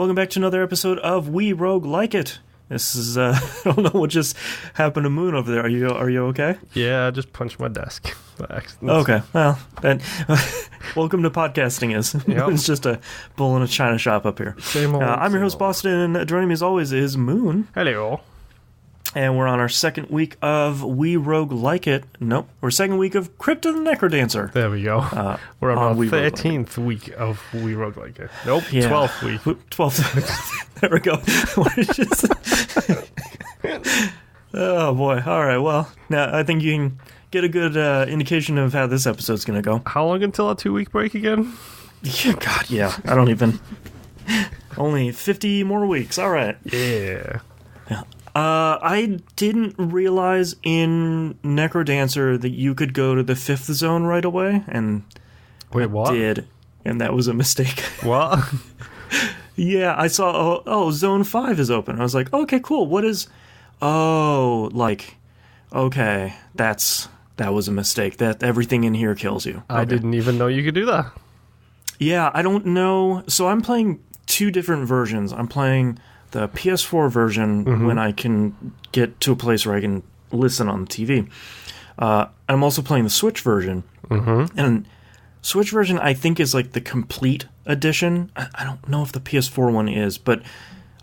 Welcome back to another episode of We Roguelike It. This is, I don't know what just happened to Moon over there. Are you okay? Yeah, I just punched my desk by accident. Okay, well, then, welcome to podcasting is. Yep. It's just a bull in a china shop up here. I'm your host, Boston, and joining me as always is Moon. Hello. And we're on our second week of We Roguelike It. Nope, we're second week of Crypt the NecroDancer. There we go. We're on our We 13th week of We Roguelike It. Nope, Yeah. 12th week. 12th. There we go. Oh, boy. All right, well, now I think you can get a good indication of how this episode's going to go. How long until our 2-week break again? Yeah, God, yeah. I don't even... Only 50 more weeks. All right. Yeah. I didn't realize in NecroDancer that you could go to the 5th zone right away, and Wait, what? I did, and that was a mistake. What? Yeah, I saw, oh, Zone 5 is open. I was like, okay, cool. What is... Oh, like, okay, that was a mistake. That everything in here kills you. Okay. I didn't even know you could do that. Yeah, I don't know. So I'm playing two different versions. I'm playing the PS4 version when I can get to a place where I can listen on the TV. I'm also playing the Switch version. And Switch version, I think, is like the complete edition. I don't know if the PS4 one is, but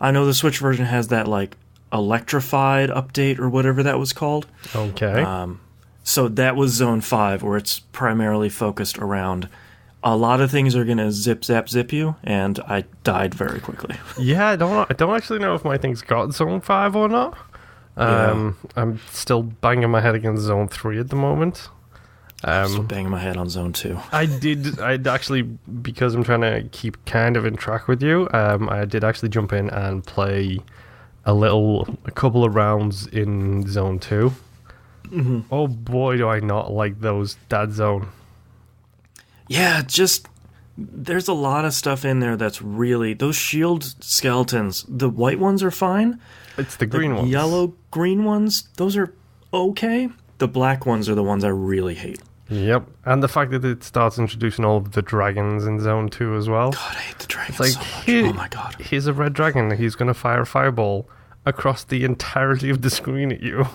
I know the Switch version has that like electrified update or whatever that was called. Okay. So that was Zone 5, where it's primarily focused around a lot of things are going to zip you, and I died very quickly. Yeah, I don't actually know if my thing's got Zone 5 or not. I'm still banging my head against Zone 3 at the moment. I'm still banging my head on Zone 2. I'd actually, because I'm trying to keep kind of in track with you, I did actually jump in and play a couple of rounds in Zone 2. Oh boy, do I not like that zone. Yeah, just there's a lot of stuff in there that's really... Those shield skeletons, the white ones are fine. It's the green ones. Yellow-green ones, those are okay. The black ones are the ones I really hate. Yep, and the fact that it starts introducing all of the dragons in Zone 2 as well. God, I hate the dragons It's so like, much. Oh my God. Here's a red dragon. He's going to fire a fireball across the entirety of the screen at you.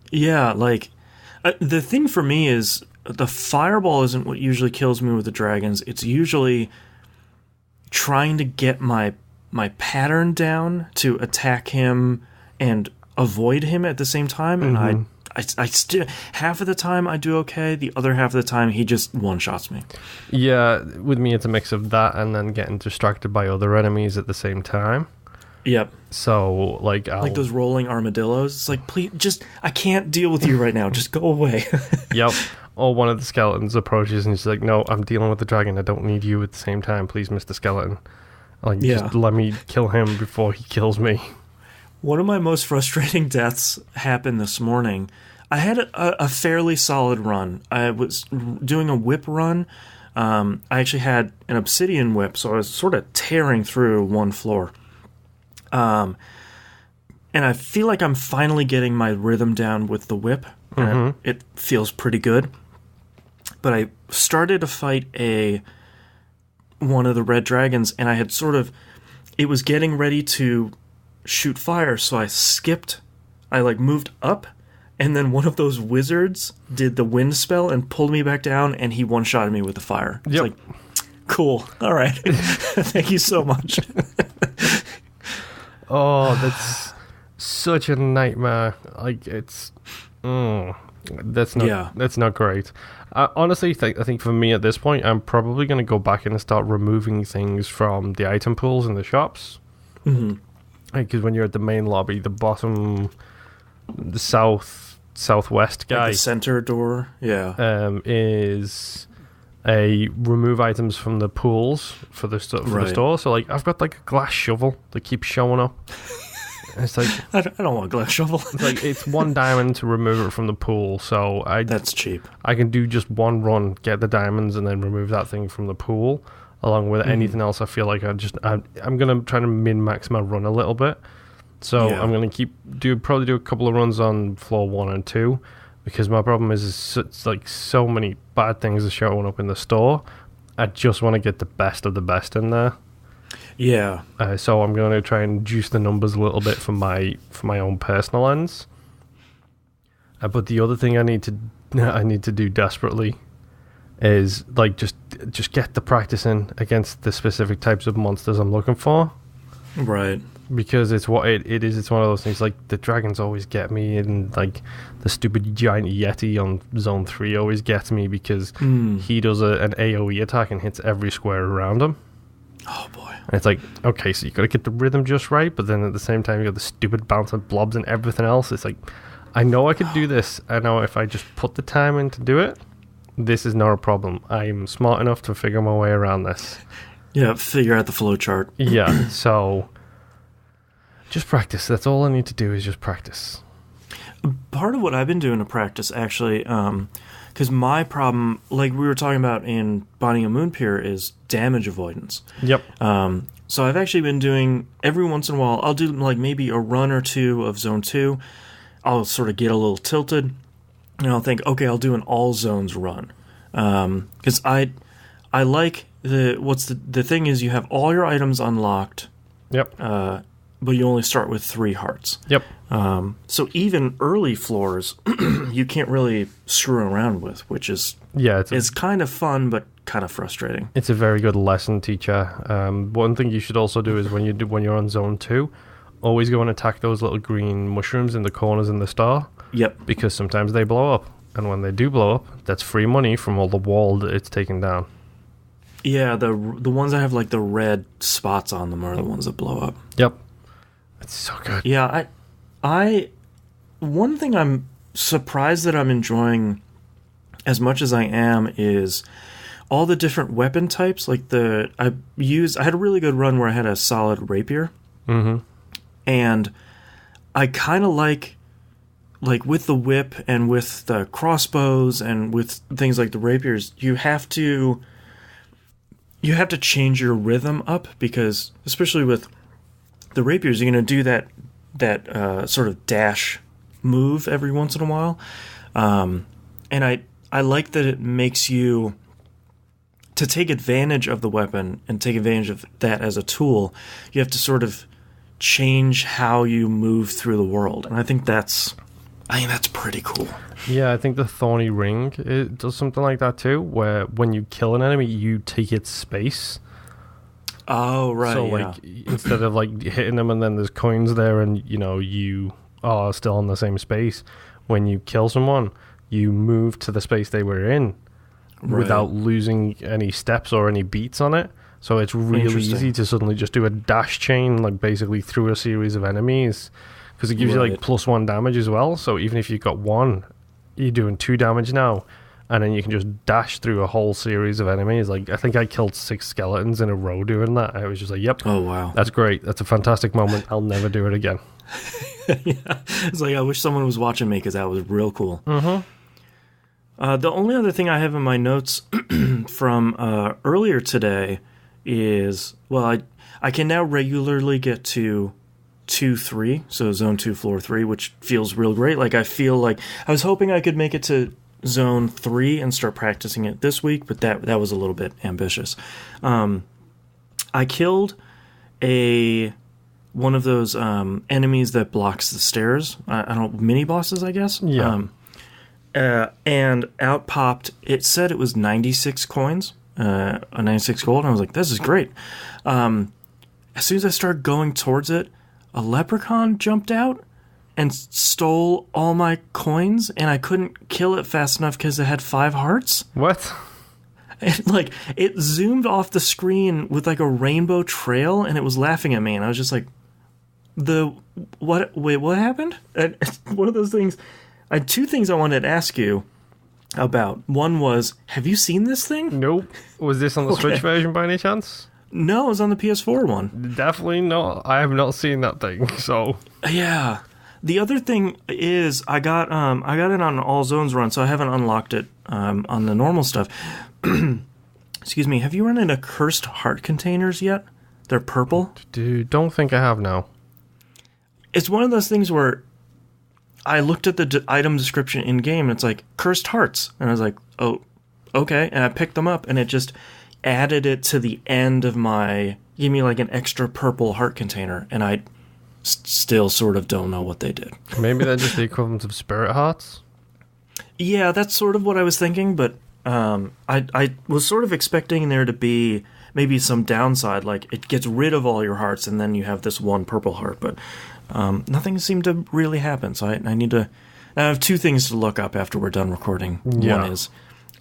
Yeah, like... the thing for me is... The fireball isn't what usually kills me with the dragons. It's usually trying to get my pattern down to attack him and avoid him at the same time. And I still half of the time I do okay. The other half of the time he just one-shots me. Yeah, with me it's a mix of that and then getting distracted by other enemies at the same time. Yep. So, like those rolling armadillos. It's like, please, I can't deal with you right now. Just go away. Yep. Or one of the skeletons approaches and he's like, no, I'm dealing with the dragon. I don't need you at the same time. Please, Mr. Skeleton. Like, just let me kill him before he kills me. One of my most frustrating deaths happened this morning. I had a fairly solid run. I was doing a whip run. I actually had an obsidian whip, so I was sort of tearing through one floor. And I feel like I'm finally getting my rhythm down with the whip. And it feels pretty good. But I started to fight one of the red dragons, and I had it was getting ready to shoot fire, so I skipped. I moved up, and then one of those wizards did the wind spell and pulled me back down, and he one-shotted me with the fire. It's like, cool. All right. Thank you so much. Oh, that's such a nightmare. Like, it's... That's not great. Honestly, I think for me at this point, I'm probably going to go back in and start removing things from the item pools in the shops. Because when you're at the main lobby, the bottom, the southwest guy, the center door, is a remove items from the pools for the the store. So I've got a glass shovel that keeps showing up. It's like, I don't want a glass shovel. It's 1 diamond to remove it from the pool, so that's cheap. I can do just one run, get the diamonds, and then remove that thing from the pool, along with anything else. I feel like I'm gonna try to min-max my run a little bit. So I'm gonna probably do a couple of runs on floor 1 and 2, because my problem is it's so many bad things are showing up in the store. I just want to get the best of the best in there. Yeah. So I'm going to try and juice the numbers a little bit for my own personal ends. But the other thing I need to do desperately is like just get the practice in against the specific types of monsters I'm looking for. Right. Because it's what it is. It's one of those things. Like the dragons always get me, and like the stupid giant yeti on Zone 3 always gets me because he does an AoE attack and hits every square around him. Oh boy. And it's like, okay, so you got to get the rhythm just right, but then at the same time you got the stupid bouncing blobs and everything else. It's like, I know I could do this. I know if I just put the time in to do it, this is not a problem. I'm smart enough to figure my way around this. Yeah, figure out the flow chart. Yeah, so just practice. That's all I need to do is just practice. Part of what I've been doing to practice, actually, because my problem, like we were talking about in Binding of Moonpier, is damage avoidance. Yep. So I've actually been doing, every once in a while, I'll do like maybe a run or two of Zone 2. I'll sort of get a little tilted, and I'll think, okay, I'll do an all zones run. Because I like the thing is you have all your items unlocked. Yep. But you only start with 3 hearts. Yep. So even early floors, you can't really screw around with, which is it's kind of fun, but kind of frustrating. It's a very good lesson teacher. One thing you should also do is when you're on Zone 2, always go and attack those little green mushrooms in the corners in the star. Yep. Because sometimes they blow up, and when they do blow up, that's free money from all the wall that it's taken down. Yeah, the ones that have like the red spots on them are the ones that blow up. Yep. It's so good. Yeah, I one thing I'm surprised that I'm enjoying as much as I am is all the different weapon types. Like I had a really good run where I had a solid rapier. Mm-hmm. And I kind of like with the whip and with the crossbows and with things like the rapiers, you have to change your rhythm up, because especially with the rapiers, you're going to do that sort of dash move every once in a while. And I like that it makes you to take advantage of the weapon and take advantage of that as a tool. You have to sort of change how you move through the world, and I think that's pretty cool. Yeah, I think the Thorny Ring, it does something like that too, where when you kill an enemy, you take its space. Oh, right. So, like, instead of like hitting them and then there's coins there and, you are still in the same space, when you kill someone, you move to the space they were in without losing any steps or any beats on it. So it's really easy to suddenly just do a dash chain, like basically through a series of enemies, because it gives you like +1 damage as well. So even if you've got 1, you're doing 2 damage now, and then you can just dash through a whole series of enemies. Like, I think I killed 6 skeletons in a row doing that. I was just like, yep. Oh, wow. That's great. That's a fantastic moment. I'll never do it again. Yeah. It's like, I wish someone was watching me, because that was real cool. Mm-hmm. The only other thing I have in my notes from earlier today is, well, I can now regularly get to 2-3, so Zone 2, Floor 3, which feels real great. Like, I feel like I was hoping I could make it to Zone 3 and start practicing it this week, but that was a little bit ambitious. I killed one of those enemies that blocks the stairs. I don't mini bosses, I guess. Yeah. And out popped. It said it was 96 coins, a 96 gold. And I was like, this is great. As soon as I started going towards it, a leprechaun jumped out and stole all my coins, and I couldn't kill it fast enough because it had 5 hearts. What? And, it zoomed off the screen with like a rainbow trail, and it was laughing at me, and I was just like, what happened? And one of those things. I had 2 things I wanted to ask you about. One was, have you seen this thing? Nope. Was this on the Switch version by any chance? No, it was on the PS4 one. Definitely not. I have not seen that thing, so... Yeah. The other thing is, I got it on an all zones run, so I haven't unlocked it on the normal stuff. Excuse me, have you run into cursed heart containers yet? They're purple? Dude, don't think I have now. It's one of those things where I looked at the item description in-game, and it's like, cursed hearts. And I was like, oh, okay. And I picked them up, and it just added it to the end of my gave me like an extra purple heart container, and I still sort of don't know what they did. Maybe they're just the equivalent of spirit hearts? Yeah, that's sort of what I was thinking, but I was sort of expecting there to be maybe some downside, like it gets rid of all your hearts and then you have this one purple heart, but nothing seemed to really happen, so I need to... I have two things to look up after we're done recording. Yeah. One is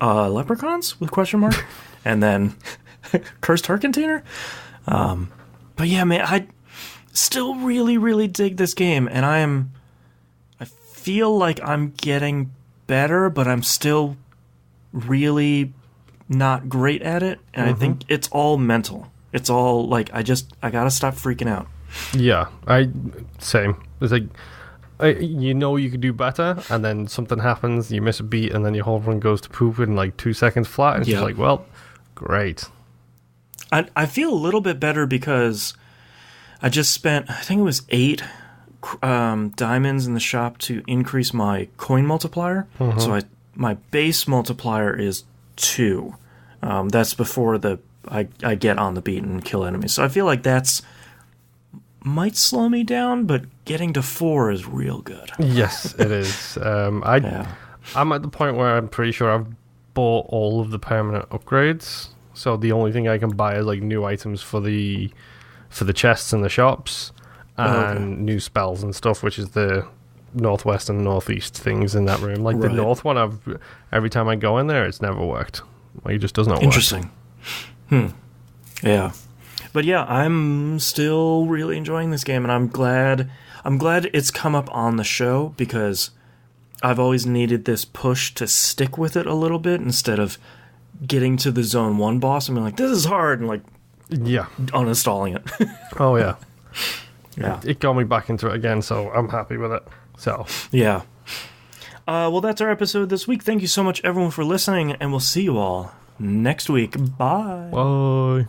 leprechauns with question mark, and then cursed heart container. But yeah, man, I still really, really dig this game, and I feel like I'm getting better, but I'm still really not great at it, and I think it's all mental. It's all like I gotta stop freaking out. Yeah, same. It's like you know you could do better, and then something happens, you miss a beat, and then your whole run goes to poop in like 2 seconds flat, and it's just like, well, great. I feel a little bit better because I just spent, I think it was 8 diamonds in the shop to increase my coin multiplier. So my base multiplier is 2. That's before I get on the beat and kill enemies. So I feel like that's might slow me down, but getting to 4 is real good. Yes, it is. I'm at the point where I'm pretty sure I've bought all of the permanent upgrades. So the only thing I can buy is like new items for the chests in the shops and new spells and stuff, which is the northwest and northeast things in that room. Like the north one, every time I go in there, it's never worked. Like it just does not work. Interesting. Yeah. But yeah, I'm still really enjoying this game, and I'm glad it's come up on the show, because I've always needed this push to stick with it a little bit instead of getting to the Zone 1 boss and being like, this is hard, and like uninstalling it. Oh, yeah. Yeah. It got me back into it again, so I'm happy with it. So yeah. Well, that's our episode this week. Thank you so much, everyone, for listening, and we'll see you all next week. Bye. Bye.